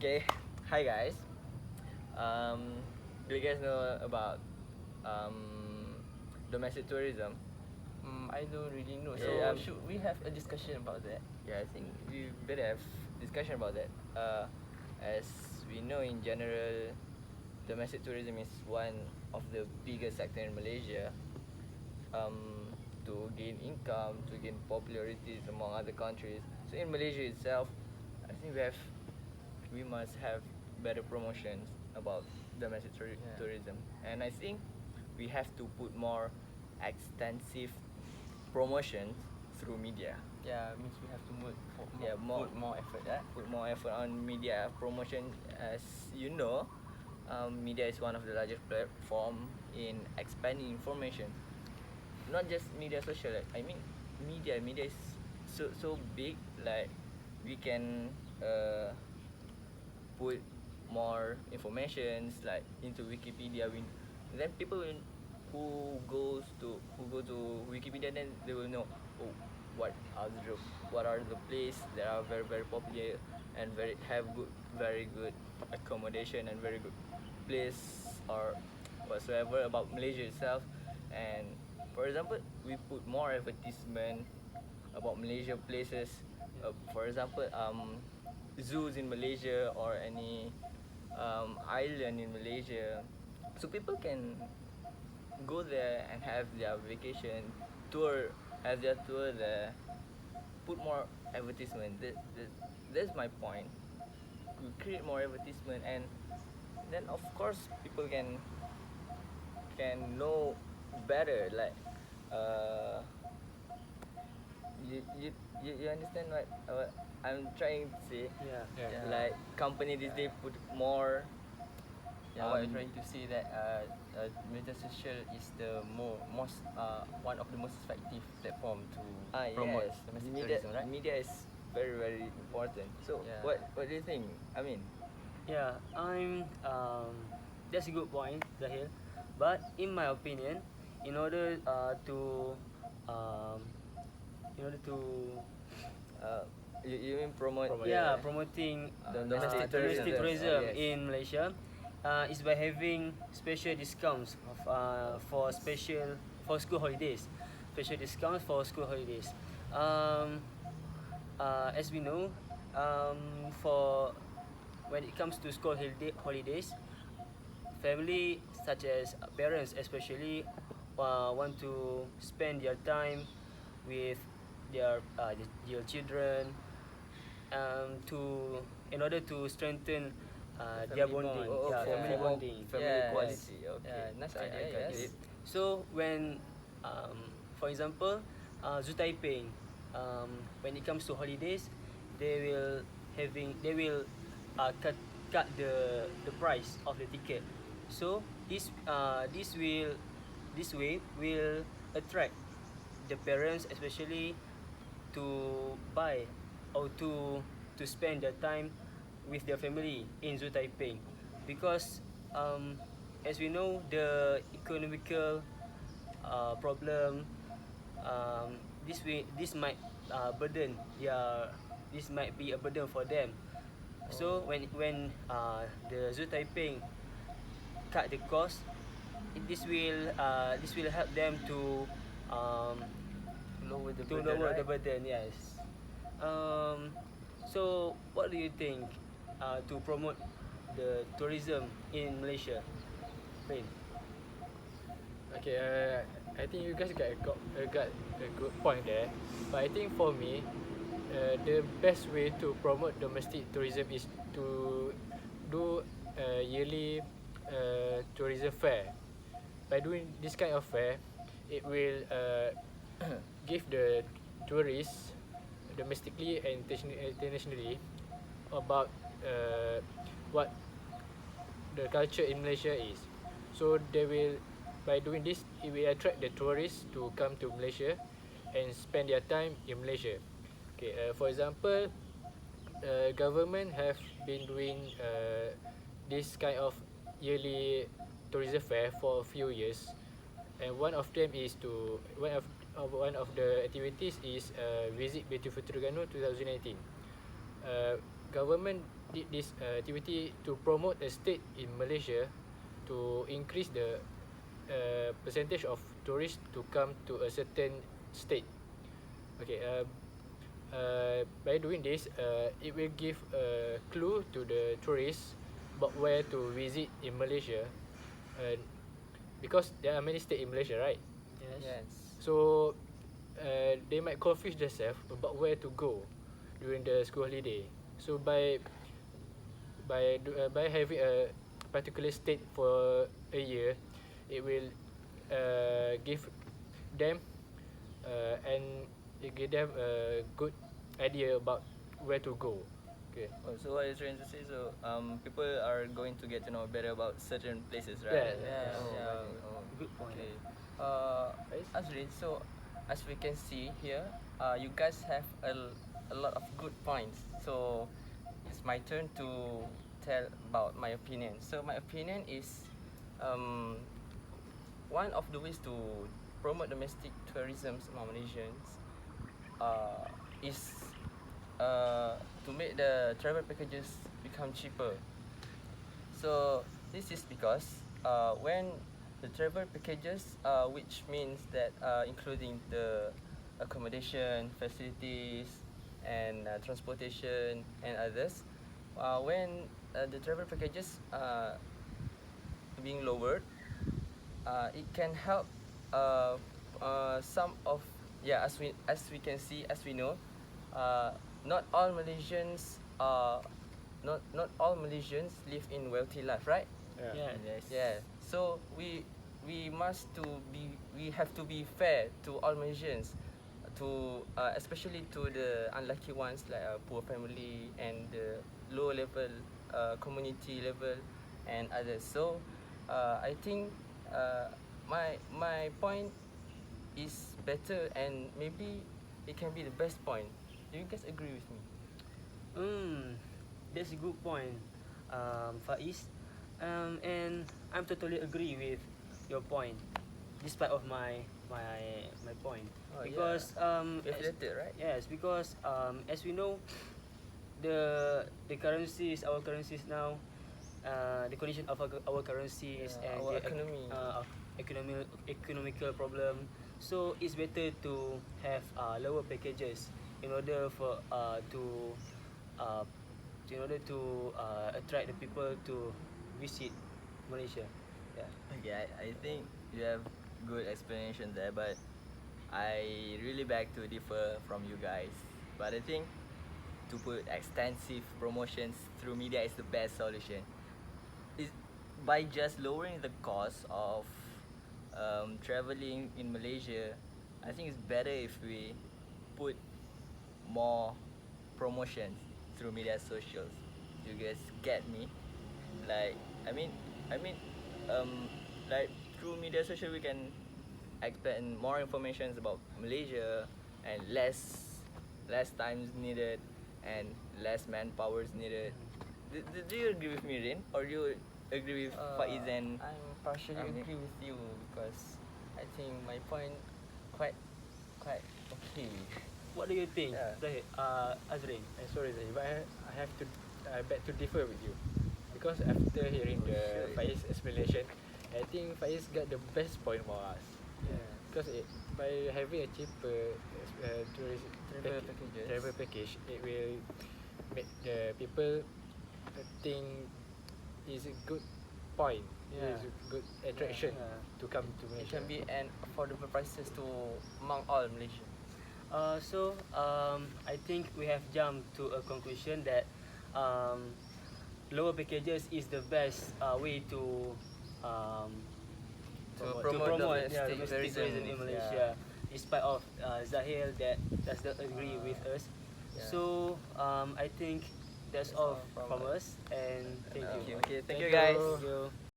Okay, hi guys. Do you guys know about um, domestic tourism? I don't really know. So Yeah, should we have a discussion about that? yeah, I think we better have discussion about that. As we know, in general, domestic tourism is one of the biggest sector in Malaysia. To gain income, to gain popularities among other countries. So in Malaysia itself, I think we must have better promotions about domestic Yeah. tourism, and I think we have to put more extensive promotions through media. Yeah, means we have to Yeah, more put more effort. Yeah. put more effort on media promotion. As you know, media is one of the largest platform in expanding information. Not just media social. I mean, media is so big. Like we can put more informations like into Wikipedia. Then people who go to Wikipedia, then they will know, oh, what are the what are the place that are very popular and very good accommodation and very good place or whatsoever about Malaysia itself. And for example, we put more advertisement about Malaysia places. For example, zoos in Malaysia or any island in Malaysia, so people can go there and have their vacation tour, have their tour there. Put more advertisement. That's my point. We create more advertisement, and then of course people can know better. Like, uh, you you you understand what I'm trying to say? Yeah. Yeah. Yeah. Like company these days put more. Yeah, what I'm um, trying to say that media social is the most one of the most effective platform to promote yes, domestic media tourism, right? media is very important. So Yeah. what do you think? I mean, Yeah, that's a good point, Zahir. But in my opinion, in order um, in order to uh, you mean promote Promote. the promoting domestic domestic tourism? tourism Yes. in Malaysia, is by having special discounts for school holidays, special discounts for school holidays. Um, as we know, for when it comes to school holidays, family such as parents especially want to spend their time with their children, to in order to strengthen their Family bonding. bond. Oh, Yeah, for family more Yeah. bonding. family Yes. quality. Okay, Yeah, nice I idea. got Yes. it. So when, for example, Zoo Taiping, when it comes to holidays, they will cut the price of the ticket. So this way will attract the parents especially to buy or to spend their time with their family in Zoo Taiping, because um, as we know, the economical problem, this might burden their this might be a burden for them. So Oh, when the Zoo Taiping cut the cost, this will help them um, Lower the to burden, lower the right? burden. Yes. Um, so what do you think to promote the tourism in Malaysia, Rain? Okay, I think you guys got a good point there. But I think for me, the best way to promote domestic tourism is to do a yearly tourism fair. By doing this kind of fair, it will give the tourists domestically and internationally about what the culture in Malaysia is. So they will, by doing this, it will attract the tourists to come to Malaysia and spend their time in Malaysia. Okay, for example, government have been doing this kind of yearly tourism fair for a few years, and one of them is to one of the activities is visit Beautiful Terengganu 2019. uh, Government did this activity to promote a state in Malaysia to increase the percentage of tourists to come to a certain state. Okay, by doing this, it will give a clue to the tourists about where to visit in Malaysia, because there are many states in Malaysia, right? Yes. So they might confuse themselves about where to go during the school holiday. So by having a particular state for a year, it will give them and it give them a good idea about where to go. Okay. Oh, so what you're trying to say, so people are going to get to know better about certain places, right? Yeah. Good point. Okay. Faiz? Azrin, so as we can see here, you guys have a lot of good points. So it's my turn to tell about my opinion. So my opinion is, one of the ways to promote domestic tourism among Malaysians is to make the travel packages become cheaper. So this is because when the travel packages, which means that including the accommodation, facilities, and transportation and others, when the travel packages being lowered, it can help some of, yeah, as we can see, as we know, not all Malaysians not all Malaysians live in wealthy life, right? Yeah. Yes. Yeah. So we have to be fair to all Malaysians, to especially to the unlucky ones like poor family and the low level community level and others. So I think my point is better, and maybe it can be the best point. Do you guys agree with me? That's a good point, Faiz. And I'm totally agree with your point, despite of my point. Oh, Because We're related, right? yes, because as we know, the currencies, our currencies now, the condition of our currencies Yeah, and our the economy. economical problem. So it's better to have lower packages in order for uh, in order to attract the people to visit Malaysia. Yeah. Okay, I think you have good explanation there, but I really beg to differ from you guys. But I think to put extensive promotions through media is the best solution. Is by just lowering the cost of traveling in Malaysia. I think it's better if we put more promotions through media socials. You guys get me? Like I mean, um, like through media social we can expect more information about Malaysia and less times needed and less manpower is needed. Do you agree with me, Rin, or do you agree with Faiz and I'm partially Amir? agree with you because I think my point quite okay. What do you think, Yeah. Azrin? Sorry, Zahid, but I have to I beg to differ with you, because after hearing the Sure. Faiz explanation, I think Faiz got the best point for us. Yeah. Because by having a cheaper tourist Packages. travel package, it will make the people think is a good point. Yeah. It's a good attraction Yeah. to come to It Malaysia. can be an affordable prices to among all Malaysians. So I think we have jumped to a conclusion that lower packages is the best way to promote domestic domestic tourism. tourism in Malaysia. Despite of Zahil that does not agree with us. Yeah. So I think that's all from us, and thank you. Okay, thank you Thank guys. you. Thank you.